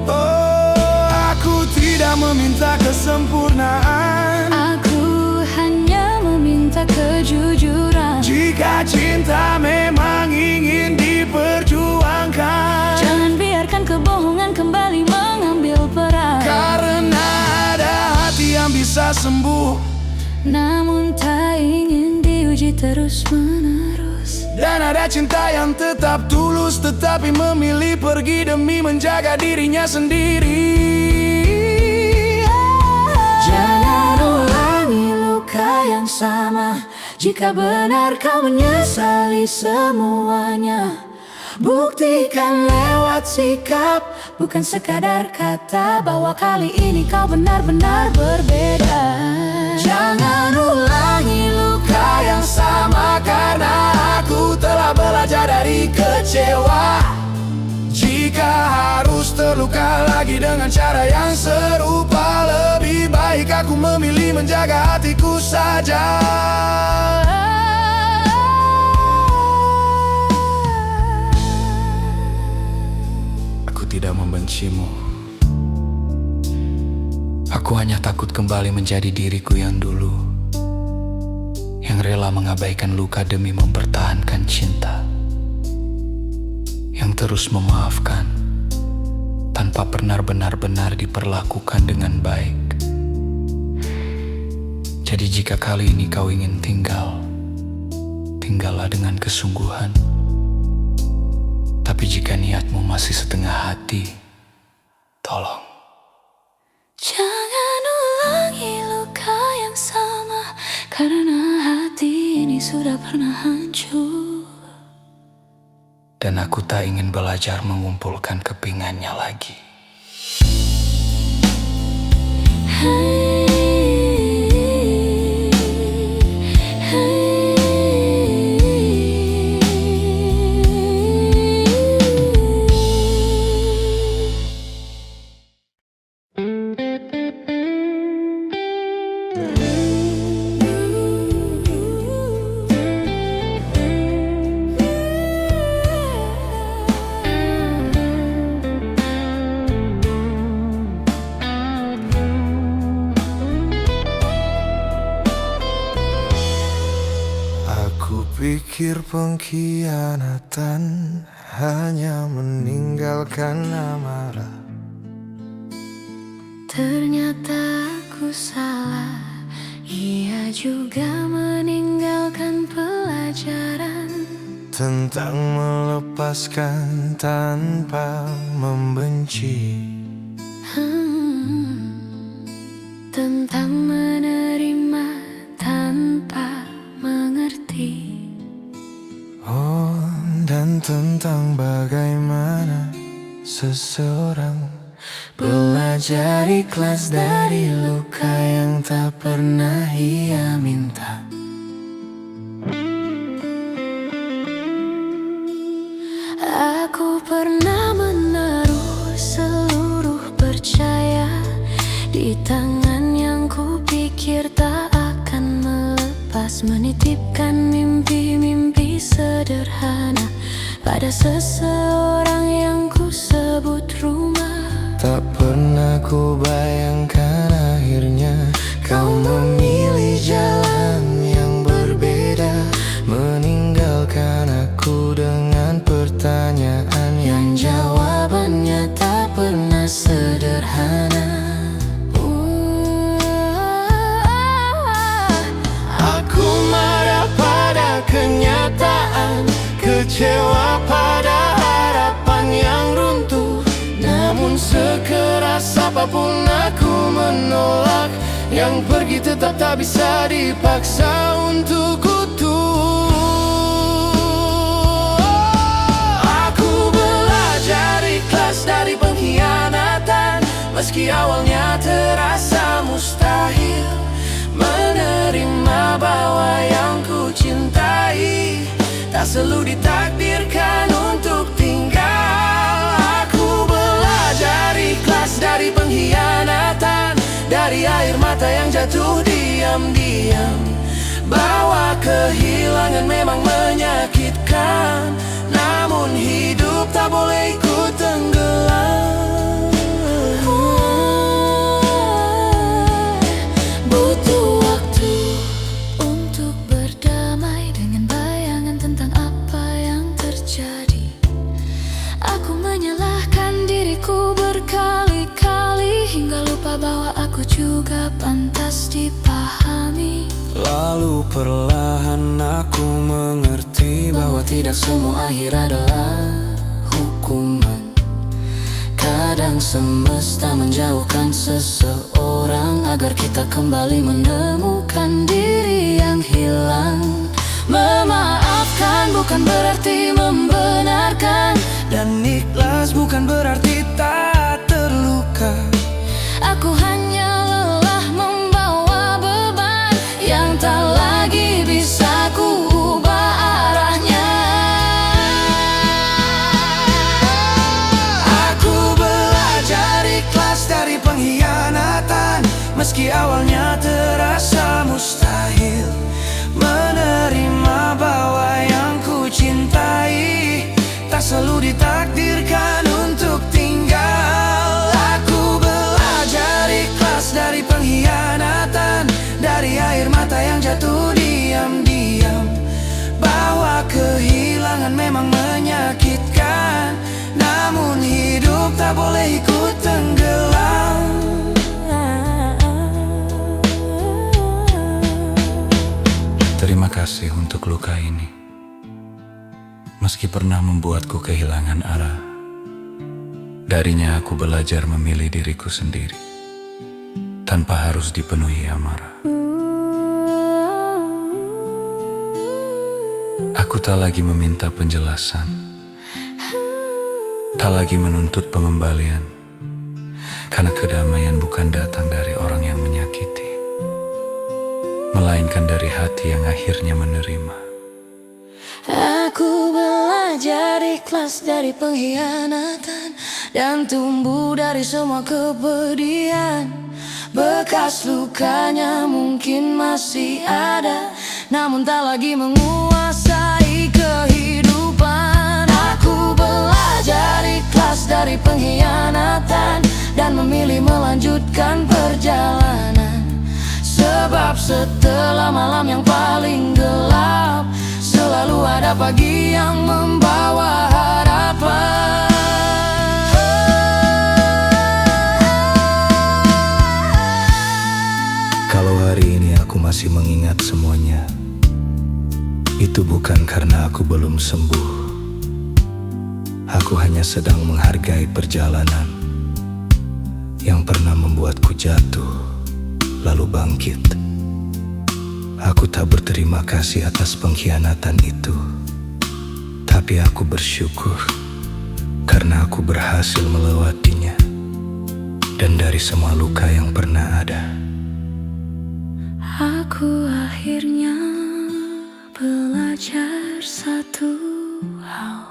Oh, aku tidak meminta kesempurnaan, Aku hanya meminta kejujuran. jika cinta memang ingin diperjuangkan. Jangan biarkan kebohongan kembali mengambil peran, Karena ada hati yang bisa sembuh, namun tak ingin diuji terus-menerus. dan ada cinta yang tetap tulus, tetapi memilih pergi demi menjaga dirinya sendiri. Jangan ulangi luka yang sama, jika benar kau menyesali semuanya. Buktikan lewat sikap, bukan sekadar kata, bahwa kali ini kau benar-benar berbeda. Jangan ulangi luka yang sama, karena aku telah belajar dari kecewa. Jika harus terluka lagi dengan cara yang serupa, lebih baik aku memilih menjaga hatiku saja. Aku tidak membencimu. Aku hanya takut kembali menjadi diriku yang dulu, yang rela mengabaikan luka demi mempertahankan cinta, yang terus memaafkan tanpa pernah benar-benar diperlakukan dengan baik. Jadi jika kali ini kau ingin tinggal, tinggallah dengan kesungguhan. Tapi jika niatmu masih setengah hati, tolong Jangan ulangi luka yang sama, karena hati ini sudah pernah hancur. dan aku tak ingin belajar mengumpulkan kepingannya lagi. Aku pikir pengkhianatan hanya meninggalkan amarah. Ternyata aku salah, ia juga meninggalkan pelajaran Tentang melepaskan tanpa membenci. tentang menerima tanpa mengerti. Oh, dan tentang bagaimana seseorang belajar ikhlas dari luka yang tak pernah ia minta. Aku pernah menaruh seluruh percaya di tangan yang kupikir tak akan melepas, menitipkan mimpi-mimpi sederhana pada seseorang yang kusebut rumah. Tak pernah ku bayangkan akhirnya kau memilih jalan yang berbeda, meninggalkan aku dengan pertanyaan yang jawabannya tak pernah sederhana. Aku marah pada kenyataan, kecewa pada harapan yang runtuh. Namun sekeras apapun aku menolak, yang pergi tetap tak bisa dipaksa untuk utuh. Aku belajar ikhlas dari pengkhianatan, meski awalnya terasa mustahil. Menerima bahwa yang ku cintai tak selalu ditakdirkan untuk tinggal. Aku belajar ikhlas dari pengkhianatan, dari air mata yang jatuh diam-diam, bahwa kehilangan memang menyakitkan, namun hidup tak boleh ikut tenggelam. Butuh waktu untuk berdamai dengan bayangan tentang apa yang terjadi. Aku menyalahkan diriku berkali-kali hingga lupa bahwa aku juga pantas dipahami. Lalu perlahan aku mengerti bahwa tidak semua akhir adalah hukuman. Kadang semesta menjauhkan seseorang agar kita kembali menemukan diri yang hilang. Memaafkan bukan berarti membenarkan, dan ikhlas bukan berarti tak terluka. Aku hanya lelah membawa beban yang tak lagi bisa ku ubah arahnya. Aku belajar ikhlas dari pengkhianatan, meski awalnya terasa mustahil. Menerima bahwa yang ku cintai tak selalu ditakdirkan untuk tinggal. Aku belajar ikhlas dari pengkhianatan, dari air mata yang jatuh diam-diam, bahwa kehilangan memang menyakitkan, namun hidup tak boleh ikut tenggelam. Terima kasih untuk luka ini, meski pernah membuatku kehilangan arah. Darinya aku belajar memilih diriku sendiri, tanpa harus dipenuhi amarah. Aku tak lagi meminta penjelasan, tak lagi menuntut pengembalian, karena kedamaian bukan datang dari orang yang menyakiti, melainkan dari hati yang akhirnya menerima. Aku belajar ikhlas dari pengkhianatan, dan tumbuh dari semua kepedihan. Bekas lukanya mungkin masih ada, namun tak lagi menguasai kehidupan. Aku belajar ikhlas dari pengkhianatan, dan memilih melanjutkan perjalanan. Sebab setelah malam yang paling gelap, selalu ada pagi yang membawa harapan. Kalau hari ini aku masih mengingat semuanya, itu bukan karena aku belum sembuh. Aku hanya sedang menghargai perjalanan yang pernah membuatku jatuh. lalu bangkit. Aku tak berterima kasih atas pengkhianatan itu, tapi aku bersyukur karena aku berhasil melewatinya. Dan dari semua luka yang pernah ada, Aku akhirnya belajar satu hal.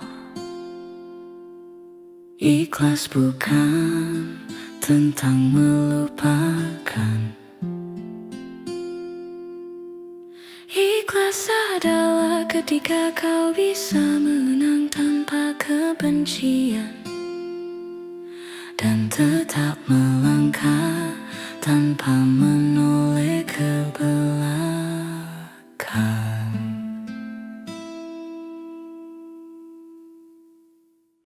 Ikhlas bukan tentang melupakan. Ikhlas adalah ketika kau bisa menang tanpa kebencian, dan tetap melangkah tanpa menoleh ke belakang.